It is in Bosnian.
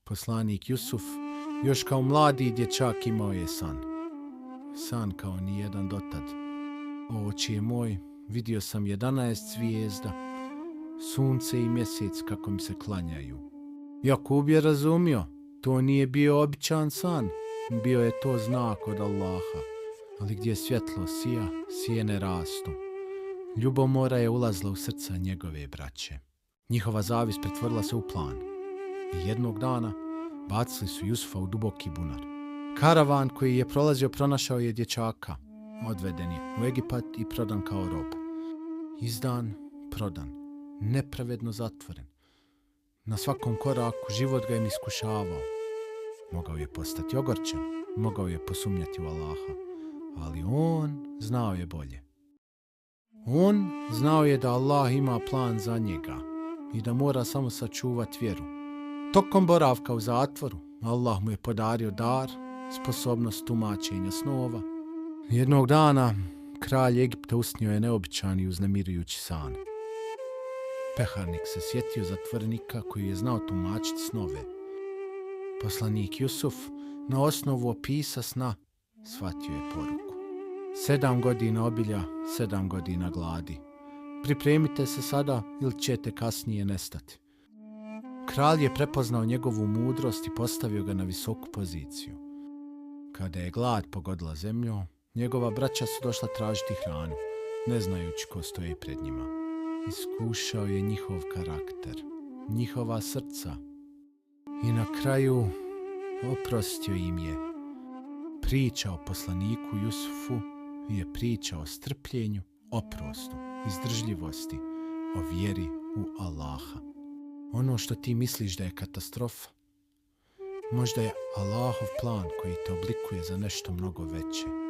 Poslanik Jusuf još kao mladi dječak imao je san. San kao nijedan dotad. O očije moj, vidio sam 11 zvijezda, sunce i mjesec kako mi se klanjaju. Jakub je razumio, to nije bio običan san, bio je to znak od Allaha. Ali gdje svjetlo sija, sjene rastu. Ljubomora je ulazila u srca njegove braće. Njihova zavis pretvorila se u plan. I jednog dana bacili su Jusufa u duboki bunar. Karavan koji je prolazio pronašao je dječaka. Odveden je u Egipat i prodan kao rob. Izdan, prodan, nepravedno zatvoren. Na svakom koraku život ga je iskušavao. Mogao je postati ogorčen, mogao je posumnjati u Allaha, ali on znao je bolje. On znao je da Allah ima plan za njega i da mora samo sačuvati vjeru. Tokom boravka u zatvoru, Allah mu je podario dar, sposobnost tumačenja snova. Jednog dana, kralj Egipta usnio je neobičan i uznemirujući san. Peharnik se sjetio zatvorenika koji je znao tumačiti snove. Poslanik Jusuf, na osnovu opisa sna, shvatio je poruku. 7 godina obilja, 7 godina gladi. Pripremite se sada ili ćete kasnije nestati. Kralj je prepoznao njegovu mudrost i postavio ga na visoku poziciju. Kada je glad pogodila zemlju, njegova braća su došla tražiti hranu, ne znajući ko stoji pred njima. Iskušao je njihov karakter, njihova srca i na kraju oprostio im je. Priča o poslaniku Jusufu je priča o strpljenju, oprostu, izdržljivosti, o vjeri u Allaha. Ono što ti misliš da je katastrofa, možda je Allahov plan koji te oblikuje za nešto mnogo veće.